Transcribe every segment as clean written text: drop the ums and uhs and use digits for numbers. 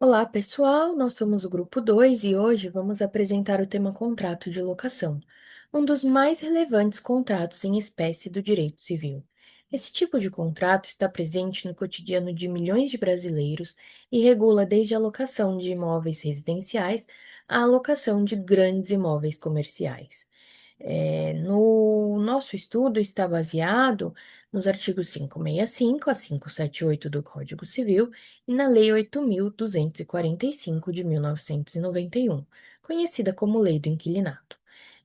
Olá, pessoal! Nós somos o grupo 2 e hoje vamos apresentar o tema contrato de locação, um dos mais relevantes contratos em espécie do direito civil. Esse tipo de contrato está presente no cotidiano de milhões de brasileiros e regula desde a locação de imóveis residenciais à locação de grandes imóveis comerciais. No nosso estudo está baseado nos artigos 565 a 578 do Código Civil e na Lei 8.245 de 1991, conhecida como Lei do Inquilinato.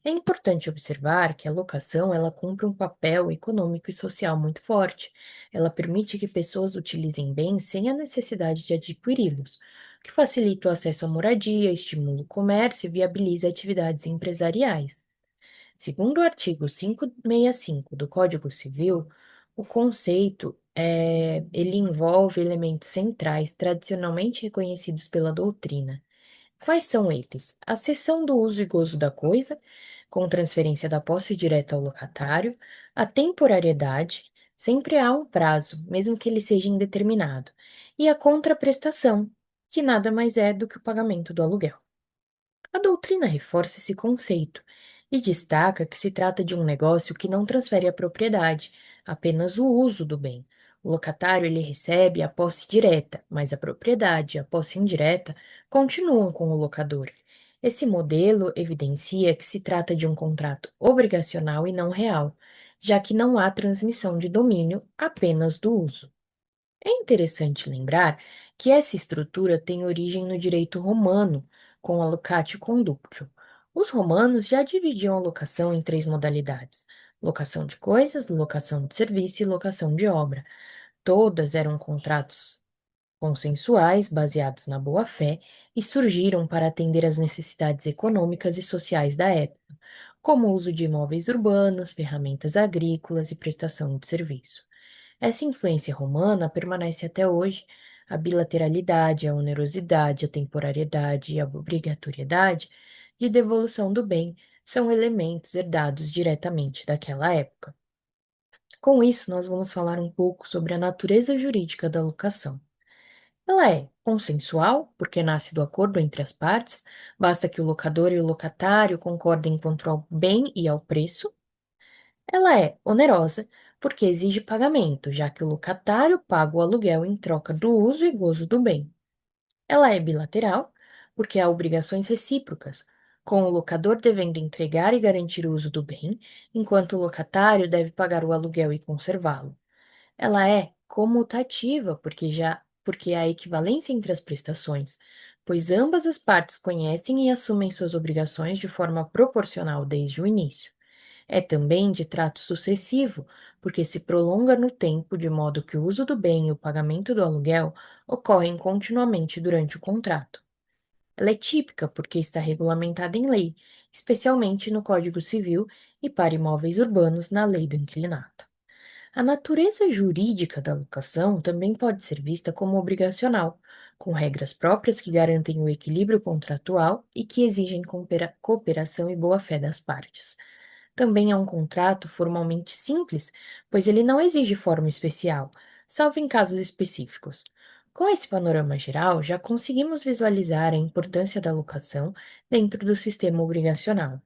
É importante observar que a locação ela cumpre um papel econômico e social muito forte. Ela permite que pessoas utilizem bens sem a necessidade de adquiri-los, o que facilita o acesso à moradia, estimula o comércio e viabiliza atividades empresariais. Segundo o artigo 565 do Código Civil, o conceito ele envolve elementos centrais tradicionalmente reconhecidos pela doutrina. Quais são eles? A cessão do uso e gozo da coisa, com transferência da posse direta ao locatário, a temporariedade, sempre há um prazo, mesmo que ele seja indeterminado, e a contraprestação, que nada mais é do que o pagamento do aluguel. A doutrina reforça esse conceito e destaca que se trata de um negócio que não transfere a propriedade, apenas o uso do bem. O locatário ele recebe a posse direta, mas a propriedade e a posse indireta continuam com o locador. Esse modelo evidencia que se trata de um contrato obrigacional e não real, já que não há transmissão de domínio, apenas do uso. É interessante lembrar que essa estrutura tem origem no direito romano, com a locatio conductio. Os romanos já dividiam a locação em três modalidades: locação de coisas, locação de serviço e locação de obra. Todas eram contratos consensuais, baseados na boa-fé, e surgiram para atender às necessidades econômicas e sociais da época, como o uso de imóveis urbanos, ferramentas agrícolas e prestação de serviço. Essa influência romana permanece até hoje. A bilateralidade, a onerosidade, a temporariedade e a obrigatoriedade de devolução do bem são elementos herdados diretamente daquela época. Com isso, nós vamos falar um pouco sobre a natureza jurídica da locação. Ela é consensual, porque nasce do acordo entre as partes, basta que o locador e o locatário concordem quanto ao bem e ao preço. Ela é onerosa porque exige pagamento, já que o locatário paga o aluguel em troca do uso e gozo do bem. Ela é bilateral porque há obrigações recíprocas, com o locador devendo entregar e garantir o uso do bem, enquanto o locatário deve pagar o aluguel e conservá-lo. Ela é comutativa porque há equivalência entre as prestações, pois ambas as partes conhecem e assumem suas obrigações de forma proporcional desde o início. É também de trato sucessivo, porque se prolonga no tempo de modo que o uso do bem e o pagamento do aluguel ocorrem continuamente durante o contrato. Ela é típica porque está regulamentada em lei, especialmente no Código Civil e para imóveis urbanos na Lei do Inquilinato. A natureza jurídica da locação também pode ser vista como obrigacional, com regras próprias que garantem o equilíbrio contratual e que exigem cooperação e boa-fé das partes. Também é um contrato formalmente simples, pois ele não exige forma especial, salvo em casos específicos. Com esse panorama geral, já conseguimos visualizar a importância da locação dentro do sistema obrigacional.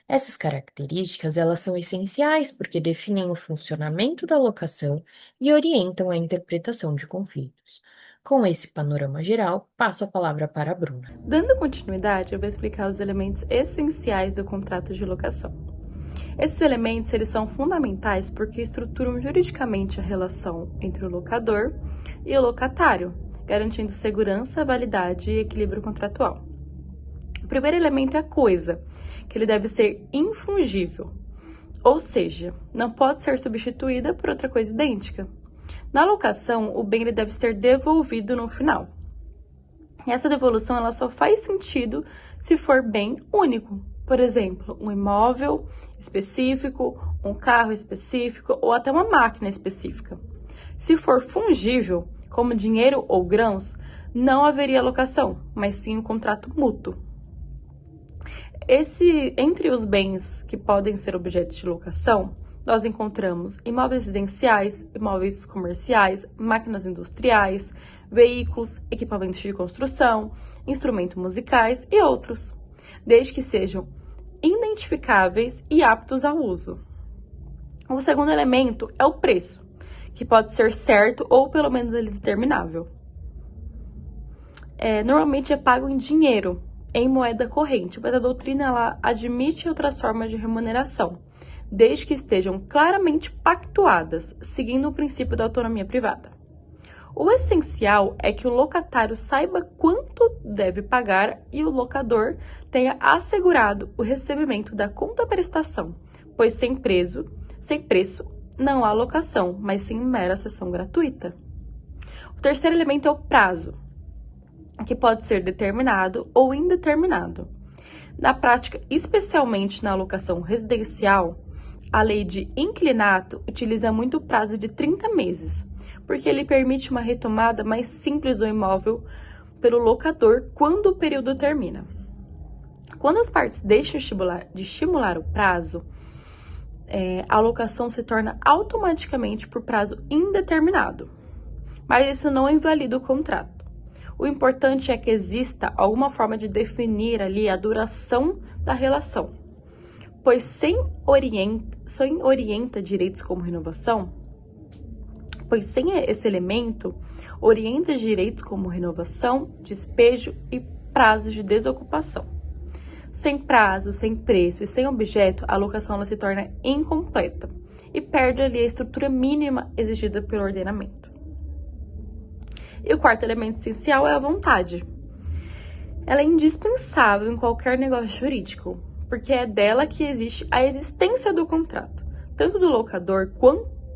Essas características, elas são essenciais porque definem o funcionamento da locação e orientam a interpretação de conflitos. Com esse panorama geral, passo a palavra para a Bruna. Dando continuidade, eu vou explicar os elementos essenciais do contrato de locação. Esses elementos eles são fundamentais porque estruturam juridicamente a relação entre o locador e o locatário, garantindo segurança, validade e equilíbrio contratual. O primeiro elemento é a coisa, que ele deve ser infungível, ou seja, não pode ser substituída por outra coisa idêntica. Na locação, o bem ele deve ser devolvido no final. E essa devolução ela só faz sentido se for bem único. Por exemplo, um imóvel específico, um carro específico ou até uma máquina específica. Se for fungível, como dinheiro ou grãos, não haveria locação, mas sim um contrato mútuo. Entre os bens que podem ser objeto de locação, nós encontramos imóveis residenciais, imóveis comerciais, máquinas industriais, veículos, equipamentos de construção, instrumentos musicais e outros, desde que sejam identificáveis e aptos ao uso. O segundo elemento é o preço, que pode ser certo ou pelo menos ele determinável. Normalmente é pago em dinheiro, em moeda corrente, mas a doutrina ela admite outras formas de remuneração, desde que estejam claramente pactuadas, seguindo o princípio da autonomia privada. O essencial é que o locatário saiba quanto deve pagar e o locador tenha assegurado o recebimento da contraprestação, pois sem preço não há locação, mas sim mera cessão gratuita. O terceiro elemento é o prazo, que pode ser determinado ou indeterminado. Na prática, especialmente na alocação residencial, a lei de inquilinato utiliza muito o prazo de 30 meses, porque ele permite uma retomada mais simples do imóvel pelo locador quando o período termina. Quando as partes deixam de estimular o prazo, a alocação se torna automaticamente por prazo indeterminado, mas isso não invalida o contrato. O importante é que exista alguma forma de definir ali a duração da relação, pois sem direitos como renovação, esse elemento orienta direitos como renovação, despejo e prazos de desocupação. Sem prazo, sem preço e sem objeto, a locação ela se torna incompleta e perde ali a estrutura mínima exigida pelo ordenamento. E o quarto elemento essencial é a vontade. Ela é indispensável em qualquer negócio jurídico, porque é dela que existe a existência do contrato. Tanto do locador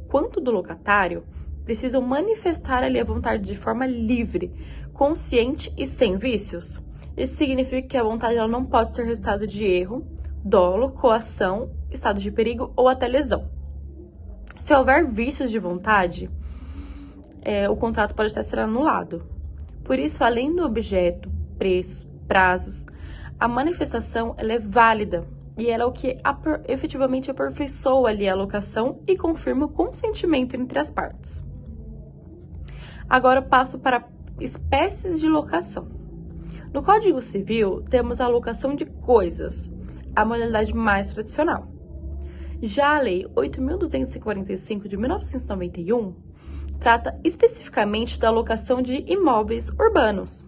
quanto do locatário precisam manifestar ali a vontade de forma livre, consciente e sem vícios. Isso significa que a vontade ela não pode ser resultado de erro, dolo, coação, estado de perigo ou até lesão. Se houver vícios de vontade, o contrato pode até ser anulado. Por isso, além do objeto, preços, prazos, a manifestação ela é válida e ela é o que efetivamente aperfeiçoa ali a locação e confirma o consentimento entre as partes. Agora eu passo para espécies de locação. No Código Civil, temos a locação de coisas, a modalidade mais tradicional. Já a Lei 8.245 de 1991 trata especificamente da locação de imóveis urbanos.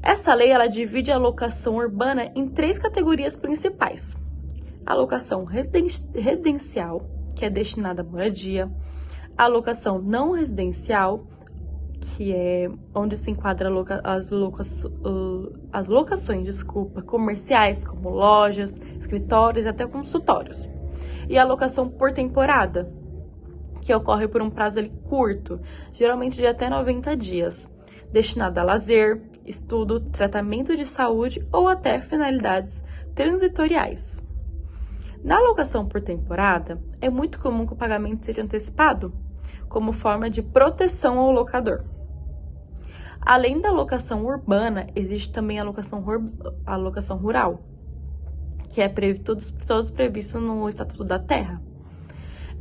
Essa lei ela divide a locação urbana em 3 categorias principais. A locação residencial, que é destinada à moradia, a locação não residencial, que é onde se enquadra as locações comerciais, como lojas, escritórios e até consultórios. E a locação por temporada, que ocorre por um prazo curto, geralmente de até 90 dias, destinada a lazer, estudo, tratamento de saúde ou até finalidades transitoriais. Na alocação por temporada, é muito comum que o pagamento seja antecipado, como forma de proteção ao locador. Além da locação urbana, existe também a locação rural, que é todos previstos no Estatuto da Terra.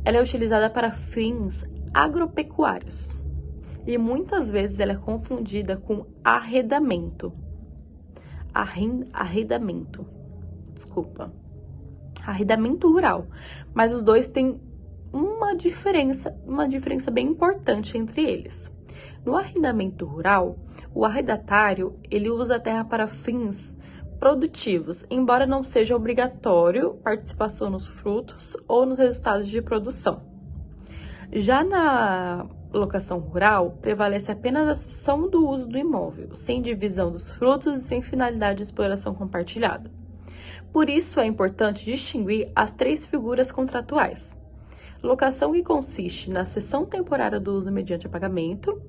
Ela é utilizada para fins agropecuários e muitas vezes ela é confundida com arrendamento. Arrendamento rural. Mas os dois têm uma diferença bem importante entre eles. No arrendamento rural, o arrendatário ele usa a terra para fins produtivos, embora não seja obrigatório participação nos frutos ou nos resultados de produção. Já na locação rural, prevalece apenas a cessão do uso do imóvel, sem divisão dos frutos e sem finalidade de exploração compartilhada. Por isso, é importante distinguir as 3 figuras contratuais. Locação, que consiste na cessão temporária do uso mediante pagamento,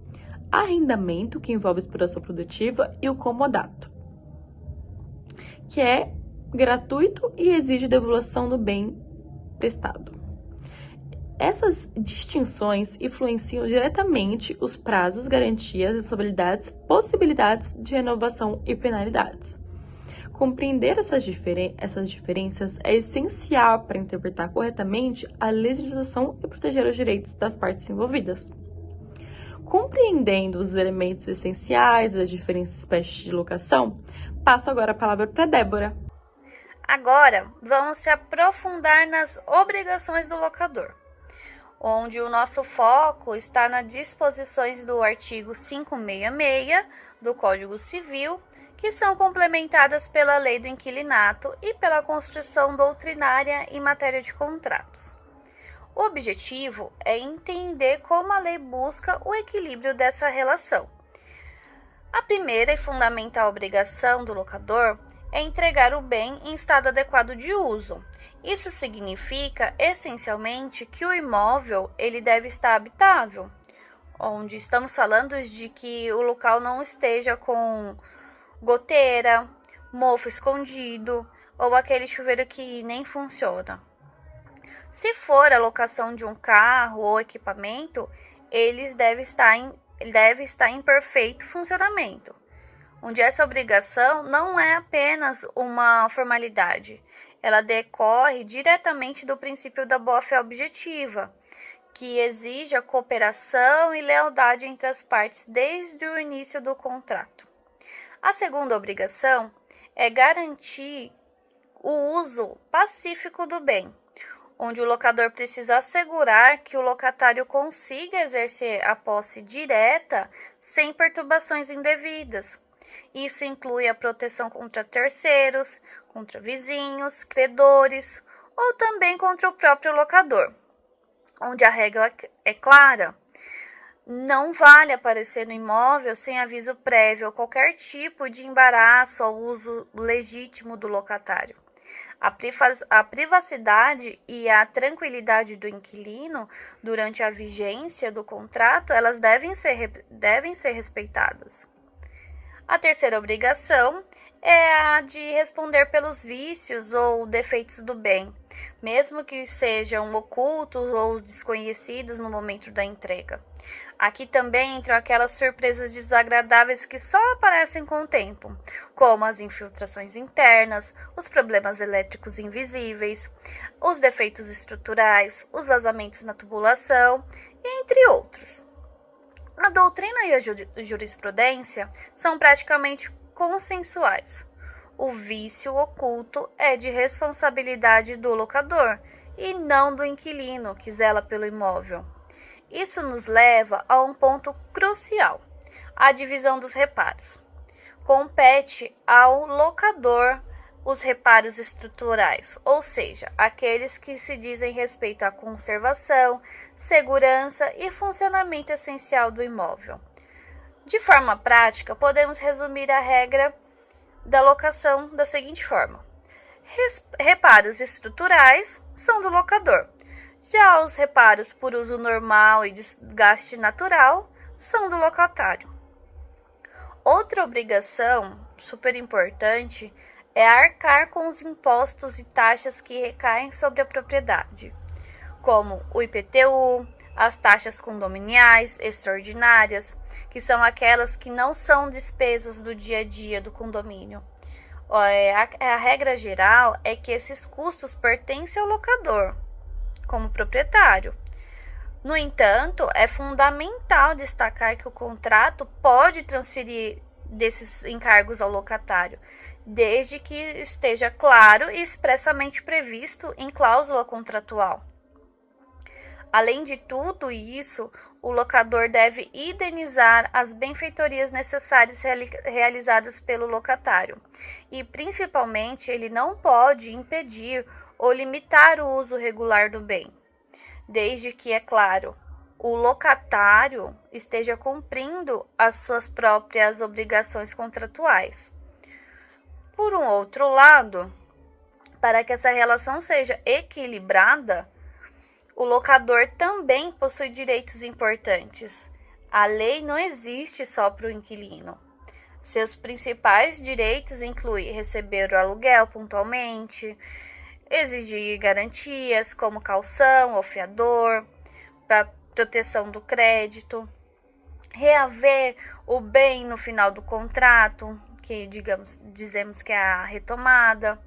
arrendamento, que envolve exploração produtiva, e o comodato, que é gratuito e exige devolução do bem prestado. Essas distinções influenciam diretamente os prazos, garantias, responsabilidades, possibilidades de renovação e penalidades. Compreender essas diferenças é essencial para interpretar corretamente a legislação e proteger os direitos das partes envolvidas. Compreendendo os elementos essenciais das diferentes espécies de locação, passo agora a palavra para Débora. Agora, vamos se aprofundar nas obrigações do locador, onde o nosso foco está nas disposições do artigo 566 do Código Civil, que são complementadas pela Lei do Inquilinato e pela Constituição doutrinária em matéria de contratos. O objetivo é entender como a lei busca o equilíbrio dessa relação. A primeira e fundamental obrigação do locador é entregar o bem em estado adequado de uso. Isso significa, essencialmente, que o imóvel ele deve estar habitável, onde estamos falando de que o local não esteja com goteira, mofo escondido ou aquele chuveiro que nem funciona. Se for a locação de um carro ou equipamento, ele deve estar em perfeito funcionamento, onde essa obrigação não é apenas uma formalidade, ela decorre diretamente do princípio da boa-fé objetiva, que exige a cooperação e lealdade entre as partes desde o início do contrato. A segunda obrigação é garantir o uso pacífico do bem, onde o locador precisa assegurar que o locatário consiga exercer a posse direta sem perturbações indevidas. Isso inclui a proteção contra terceiros, contra vizinhos, credores ou também contra o próprio locador, onde a regra é clara. Não vale aparecer no imóvel sem aviso prévio ou qualquer tipo de embaraço ao uso legítimo do locatário. A privacidade e a tranquilidade do inquilino durante a vigência do contrato, elas devem ser respeitadas. A terceira obrigação é a de responder pelos vícios ou defeitos do bem, mesmo que sejam ocultos ou desconhecidos no momento da entrega. Aqui também entram aquelas surpresas desagradáveis que só aparecem com o tempo, como as infiltrações internas, os problemas elétricos invisíveis, os defeitos estruturais, os vazamentos na tubulação, entre outros. A doutrina e a jurisprudência são praticamente consensuais. O vício oculto é de responsabilidade do locador e não do inquilino que zela pelo imóvel. Isso nos leva a um ponto crucial, a divisão dos reparos. Compete ao locador os reparos estruturais, ou seja, aqueles que se dizem respeito à conservação, segurança e funcionamento essencial do imóvel. De forma prática, podemos resumir a regra da locação da seguinte forma: reparos estruturais são do locador. Já os reparos por uso normal e desgaste natural são do locatário. Outra obrigação super importante é arcar com os impostos e taxas que recaem sobre a propriedade, como o IPTU, as taxas condominiais extraordinárias, que são aquelas que não são despesas do dia a dia do condomínio. A regra geral é que esses custos pertencem ao locador, como proprietário. No entanto, é fundamental destacar que o contrato pode transferir desses encargos ao locatário, desde que esteja claro e expressamente previsto em cláusula contratual. Além de tudo isso, o locador deve indenizar as benfeitorias necessárias realizadas pelo locatário e, principalmente, ele não pode impedir ou limitar o uso regular do bem, desde que, é claro, o locatário esteja cumprindo as suas próprias obrigações contratuais. Por um outro lado, para que essa relação seja equilibrada, o locador também possui direitos importantes. A lei não existe só para o inquilino. Seus principais direitos incluem receber o aluguel pontualmente, exigir garantias como caução ou fiador, para proteção do crédito, reaver o bem no final do contrato, que dizemos que é a retomada,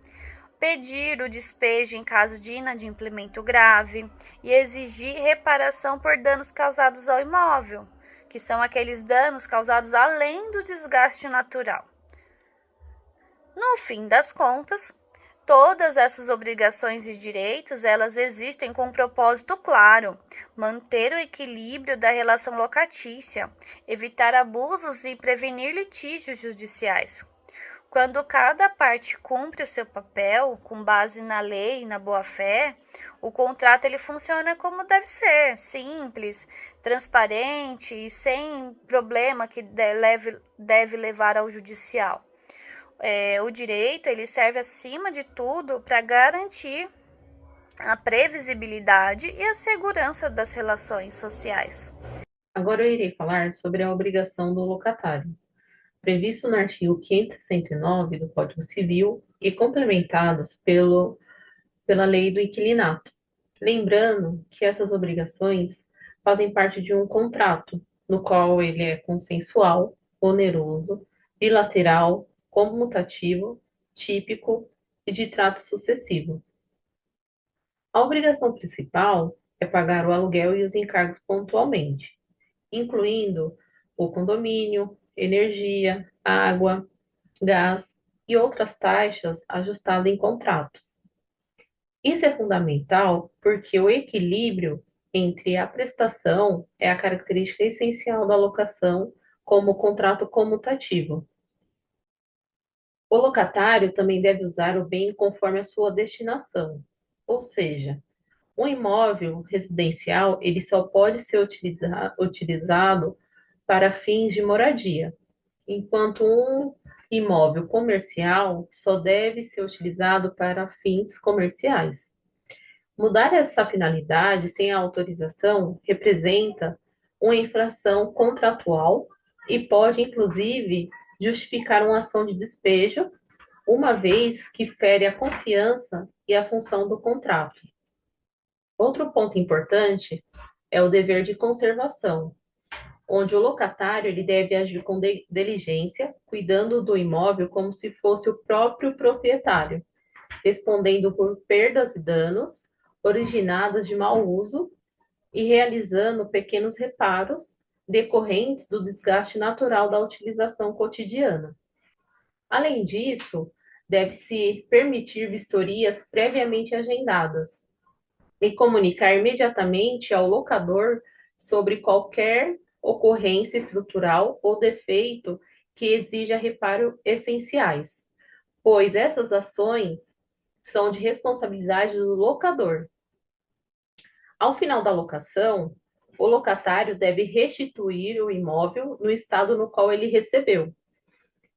pedir o despejo em caso de inadimplemento grave e exigir reparação por danos causados ao imóvel, que são aqueles danos causados além do desgaste natural. No fim das contas, todas essas obrigações e direitos, elas existem com um propósito claro: manter o equilíbrio da relação locatícia, evitar abusos e prevenir litígios judiciais. Quando cada parte cumpre o seu papel, com base na lei e na boa-fé, o contrato ele funciona como deve ser: simples, transparente e sem problema que deve levar ao judicial. O direito ele serve, acima de tudo, para garantir a previsibilidade e a segurança das relações sociais. Agora eu irei falar sobre a obrigação do locatário, previsto no artigo 569 do Código Civil e complementadas pela Lei do Inquilinato. Lembrando que essas obrigações fazem parte de um contrato, no qual ele é consensual, oneroso, bilateral, comutativo, típico e de trato sucessivo. A obrigação principal é pagar o aluguel e os encargos pontualmente, incluindo o condomínio, energia, água, gás e outras taxas ajustadas em contrato. Isso é fundamental porque o equilíbrio entre a prestação é a característica essencial da locação como contrato comutativo. O locatário também deve usar o bem conforme a sua destinação, ou seja, um imóvel residencial ele só pode ser utilizado para fins de moradia, enquanto um imóvel comercial só deve ser utilizado para fins comerciais. Mudar essa finalidade sem a autorização representa uma infração contratual e pode, inclusive, justificar uma ação de despejo, uma vez que fere a confiança e a função do contrato. Outro ponto importante é o dever de conservação, onde o locatário ele deve agir com diligência, cuidando do imóvel como se fosse o próprio proprietário, respondendo por perdas e danos originados de mau uso e realizando pequenos reparos decorrentes do desgaste natural da utilização cotidiana. Além disso, deve-se permitir vistorias previamente agendadas e comunicar imediatamente ao locador sobre qualquer ocorrência estrutural ou defeito que exija reparo essenciais, pois essas ações são de responsabilidade do locador. Ao final da locação, o locatário deve restituir o imóvel no estado no qual ele recebeu,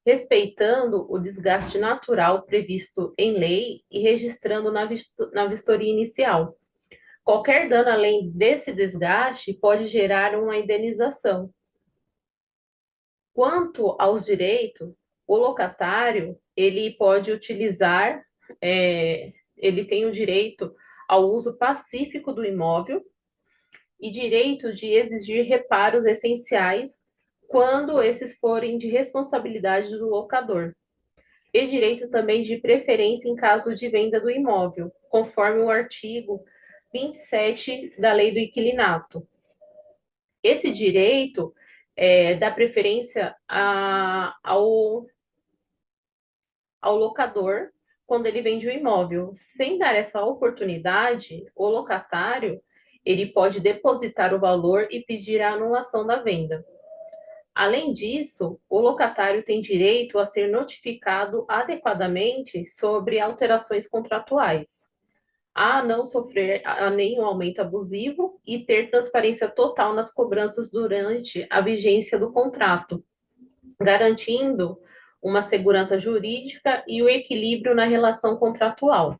respeitando o desgaste natural previsto em lei e registrando na vistoria inicial. Qualquer dano além desse desgaste pode gerar uma indenização. Quanto aos direitos, o locatário ele pode utilizar, ele tem o direito ao uso pacífico do imóvel e direito de exigir reparos essenciais quando esses forem de responsabilidade do locador, e direito também de preferência em caso de venda do imóvel, conforme o artigo 27 da Lei do Inquilinato. Esse direito dá preferência ao locador quando ele vende o imóvel. Sem dar essa oportunidade, o locatário ele pode depositar o valor e pedir a anulação da venda. Além disso, o locatário tem direito a ser notificado adequadamente sobre alterações contratuais, a não sofrer nenhum aumento abusivo e ter transparência total nas cobranças durante a vigência do contrato, garantindo uma segurança jurídica e o equilíbrio na relação contratual.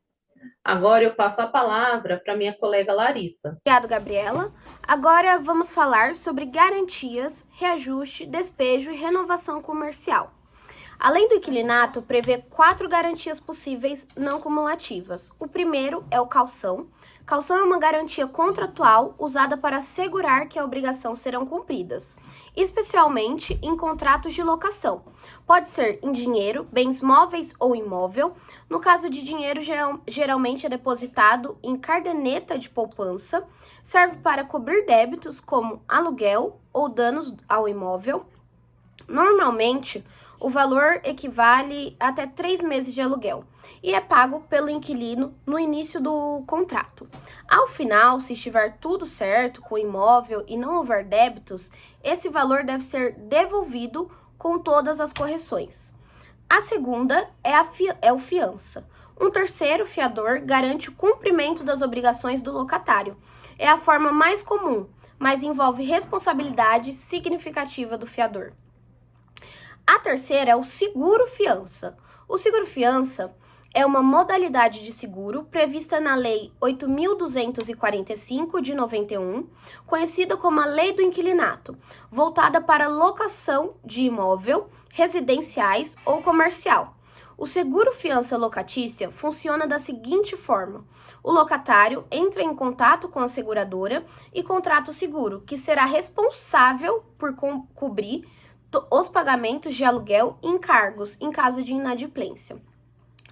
Agora eu passo a palavra para minha colega Larissa. Obrigada, Gabriela. Agora vamos falar sobre garantias, reajuste, despejo e renovação comercial. Além do inquilinato, prevê 4 garantias possíveis não cumulativas. O primeiro é o calção. Calção é uma garantia contratual usada para assegurar que a obrigação serão cumpridas. especialmente em contratos de locação. Pode ser em dinheiro, bens móveis ou imóvel. No caso de dinheiro, geralmente é depositado em caderneta de poupança, serve para cobrir débitos como aluguel ou danos ao imóvel. Normalmente, o valor equivale a até 3 meses de aluguel e é pago pelo inquilino no início do contrato. Ao final, se estiver tudo certo com o imóvel e não houver débitos, esse valor deve ser devolvido com todas as correções. A segunda é o fiança. Um terceiro fiador garante o cumprimento das obrigações do locatário. É a forma mais comum, mas envolve responsabilidade significativa do fiador. A terceira é o seguro-fiança. O seguro-fiança é uma modalidade de seguro prevista na Lei 8.245 de 91, conhecida como a Lei do Inquilinato, voltada para locação de imóvel, residenciais ou comercial. O seguro-fiança locatícia funciona da seguinte forma: o locatário entra em contato com a seguradora e contrata o seguro, que será responsável por cobrir os pagamentos de aluguel e encargos em caso de inadimplência.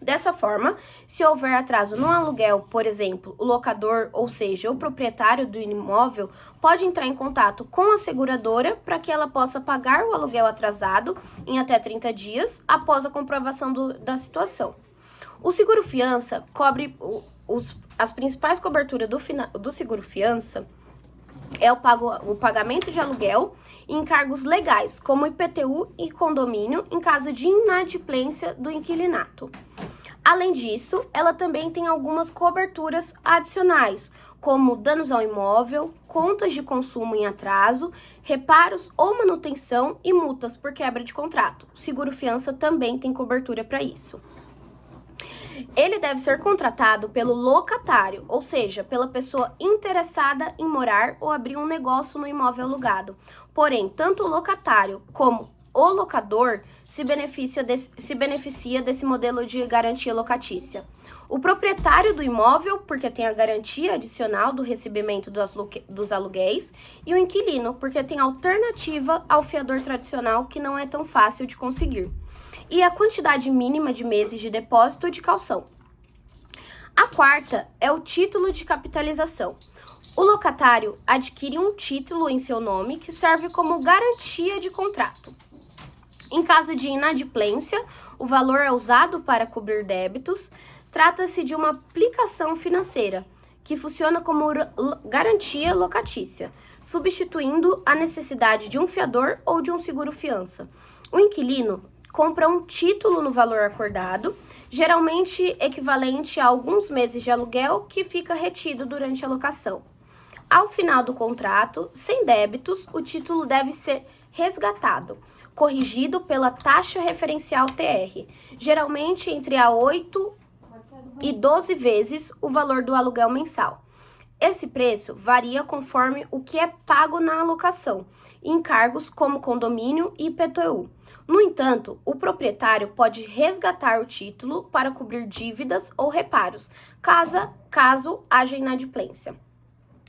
Dessa forma, se houver atraso no aluguel, por exemplo, o locador, ou seja, o proprietário do imóvel, pode entrar em contato com a seguradora para que ela possa pagar o aluguel atrasado em até 30 dias após a comprovação da situação. O seguro-fiança cobre as principais coberturas do seguro-fiança é o pagamento de aluguel e encargos legais, como IPTU e condomínio, em caso de inadimplência do inquilinato. Além disso, ela também tem algumas coberturas adicionais, como danos ao imóvel, contas de consumo em atraso, reparos ou manutenção e multas por quebra de contrato. O seguro-fiança também tem cobertura para isso. Ele deve ser contratado pelo locatário, ou seja, pela pessoa interessada em morar ou abrir um negócio no imóvel alugado. Porém, tanto o locatário como o locador se beneficia desse modelo de garantia locatícia. O proprietário do imóvel, porque tem a garantia adicional do recebimento dos aluguéis, e o inquilino, porque tem alternativa ao fiador tradicional, que não é tão fácil de conseguir. E a quantidade mínima de meses de depósito de caução. A quarta é o título de capitalização. O locatário adquire um título em seu nome que serve como garantia de contrato. Em caso de inadimplência, o valor é usado para cobrir débitos. Trata-se de uma aplicação financeira que funciona como garantia locatícia, substituindo a necessidade de um fiador ou de um seguro-fiança. O inquilino compra um título no valor acordado, geralmente equivalente a alguns meses de aluguel, que fica retido durante a locação. Ao final do contrato, sem débitos, o título deve ser resgatado, corrigido pela taxa referencial TR, geralmente entre a 8 e 12 vezes o valor do aluguel mensal. Esse preço varia conforme o que é pago na locação, e encargos como condomínio e IPTU. No entanto, o proprietário pode resgatar o título para cobrir dívidas ou reparos, caso haja inadimplência.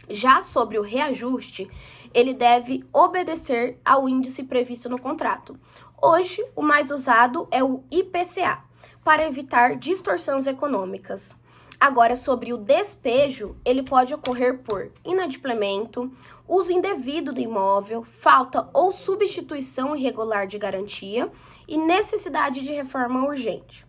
Já sobre o reajuste, ele deve obedecer ao índice previsto no contrato. Hoje, o mais usado é o IPCA, para evitar distorções econômicas. Agora, sobre o despejo, ele pode ocorrer por inadimplemento, uso indevido do imóvel, falta ou substituição irregular de garantia e necessidade de reforma urgente.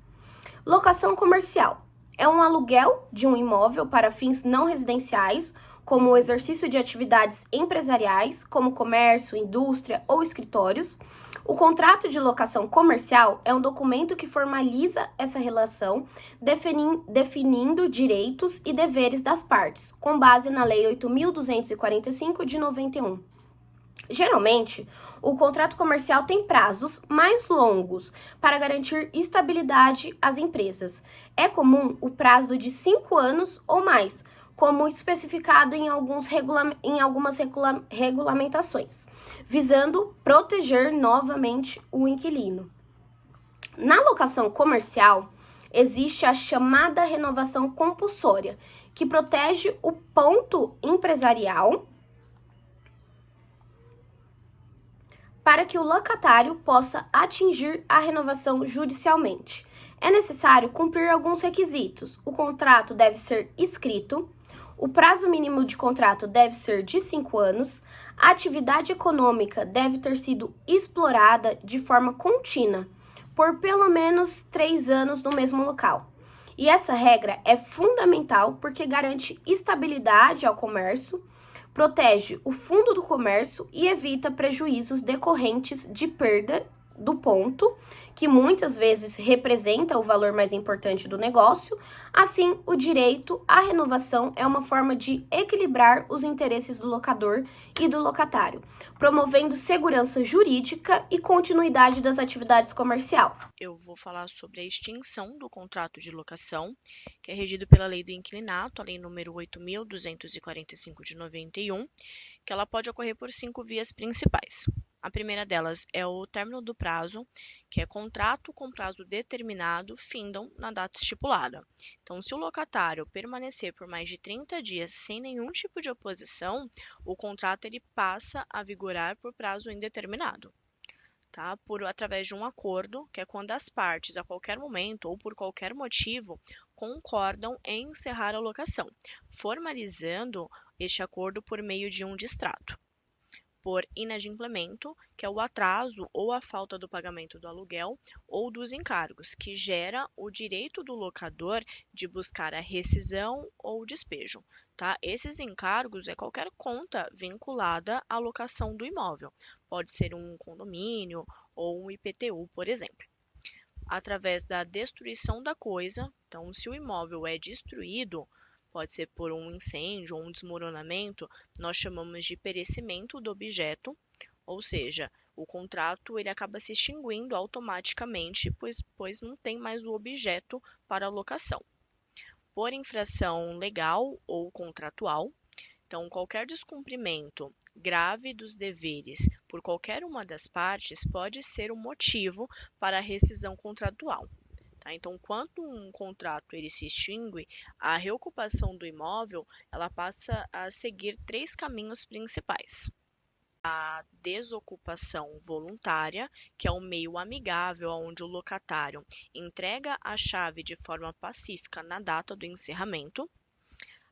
Locação comercial é um aluguel de um imóvel para fins não residenciais, como o exercício de atividades empresariais, como comércio, indústria ou escritórios. O contrato de locação comercial é um documento que formaliza essa relação, definindo direitos e deveres das partes, com base na Lei 8.245 de 91. Geralmente, o contrato comercial tem prazos mais longos para garantir estabilidade às empresas. É comum o prazo de 5 anos ou mais, como especificado em algumas regulamentações, visando proteger novamente o inquilino. Na locação comercial, existe a chamada renovação compulsória, que protege o ponto empresarial para que o locatário possa atingir a renovação judicialmente. É necessário cumprir alguns requisitos. O contrato deve ser escrito, o prazo mínimo de contrato deve ser de 5 anos, a atividade econômica deve ter sido explorada de forma contínua, por pelo menos 3 anos no mesmo local. E essa regra é fundamental porque garante estabilidade ao comércio, protege o fundo do comércio e evita prejuízos decorrentes de perda do ponto, que muitas vezes representa o valor mais importante do negócio. Assim, o direito à renovação é uma forma de equilibrar os interesses do locador e do locatário, promovendo segurança jurídica e continuidade das atividades comerciais. Eu vou falar sobre a extinção do contrato de locação, que é regido pela Lei do Inquilinato, a Lei número 8.245 de 91, que ela pode ocorrer por 5 vias principais. A primeira delas é o término do prazo, que é contrato com prazo determinado findam na data estipulada. Então, se o locatário permanecer por mais de 30 dias sem nenhum tipo de oposição, o contrato ele passa a vigorar por prazo indeterminado. Tá? Através de um acordo, que é quando as partes, a qualquer momento ou por qualquer motivo, concordam em encerrar a locação, formalizando este acordo por meio de um distrato. Por inadimplemento, que é o atraso ou a falta do pagamento do aluguel ou dos encargos, que gera o direito do locador de buscar a rescisão ou despejo. Tá? Esses encargos é qualquer conta vinculada à locação do imóvel. Pode ser um condomínio ou um IPTU, por exemplo. Através da destruição da coisa, então se o imóvel é destruído, pode ser por um incêndio ou um desmoronamento, nós chamamos de perecimento do objeto, ou seja, o contrato ele acaba se extinguindo automaticamente, pois não tem mais o objeto para locação. Por infração legal ou contratual, então qualquer descumprimento grave dos deveres por qualquer uma das partes pode ser um motivo para a rescisão contratual. Tá? Então, quando um contrato ele se extingue, a reocupação do imóvel ela passa a seguir 3 caminhos principais. A desocupação voluntária, que é um meio amigável onde o locatário entrega a chave de forma pacífica na data do encerramento.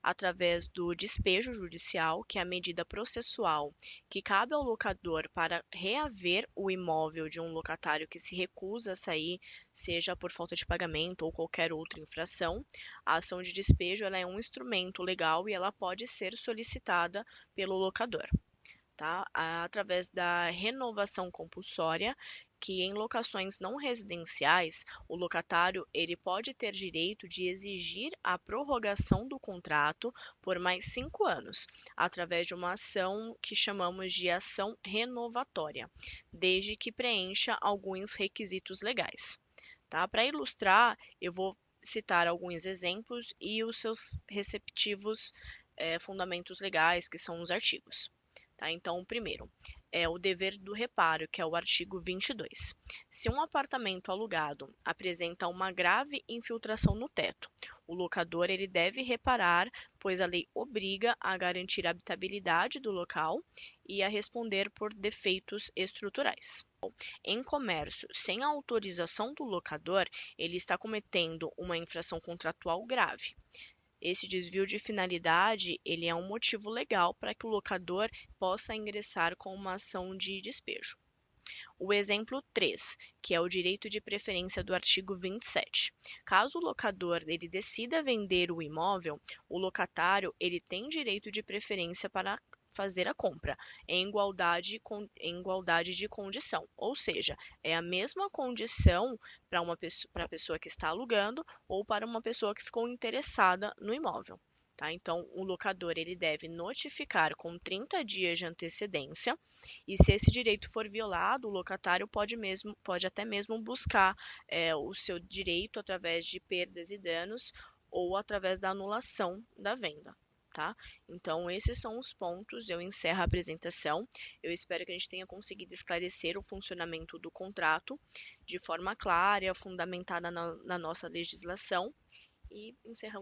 Através do despejo judicial, que é a medida processual que cabe ao locador para reaver o imóvel de um locatário que se recusa a sair, seja por falta de pagamento ou qualquer outra infração. A ação de despejo ela é um instrumento legal e ela pode ser solicitada pelo locador. Tá? Através da renovação compulsória, que em locações não residenciais, o locatário ele pode ter direito de exigir a prorrogação do contrato por mais 5 anos, através de uma ação que chamamos de ação renovatória, desde que preencha alguns requisitos legais. Tá? Para ilustrar, eu vou citar alguns exemplos e os seus respectivos fundamentos legais, que são os artigos. Tá? Então, o primeiro é o dever do reparo, que é o artigo 22. Se um apartamento alugado apresenta uma grave infiltração no teto, o locador ele deve reparar, pois a lei obriga a garantir a habitabilidade do local e a responder por defeitos estruturais. Em comércio, sem a autorização do locador, ele está cometendo uma infração contratual grave. Esse desvio de finalidade ele é um motivo legal para que o locador possa ingressar com uma ação de despejo. O exemplo 3, que é o direito de preferência do artigo 27. Caso o locador ele decida vender o imóvel, o locatário ele tem direito de preferência para fazer a compra em igualdade de condição, ou seja, é a mesma condição para a pessoa que está alugando ou para uma pessoa que ficou interessada no imóvel. Tá? Então, o locador ele deve notificar com 30 dias de antecedência e se esse direito for violado, o locatário pode até mesmo buscar o seu direito através de perdas e danos ou através da anulação da venda. Tá? Então, esses são os pontos. Eu encerro a apresentação. Eu espero que a gente tenha conseguido esclarecer o funcionamento do contrato de forma clara, fundamentada na nossa legislação. E encerramos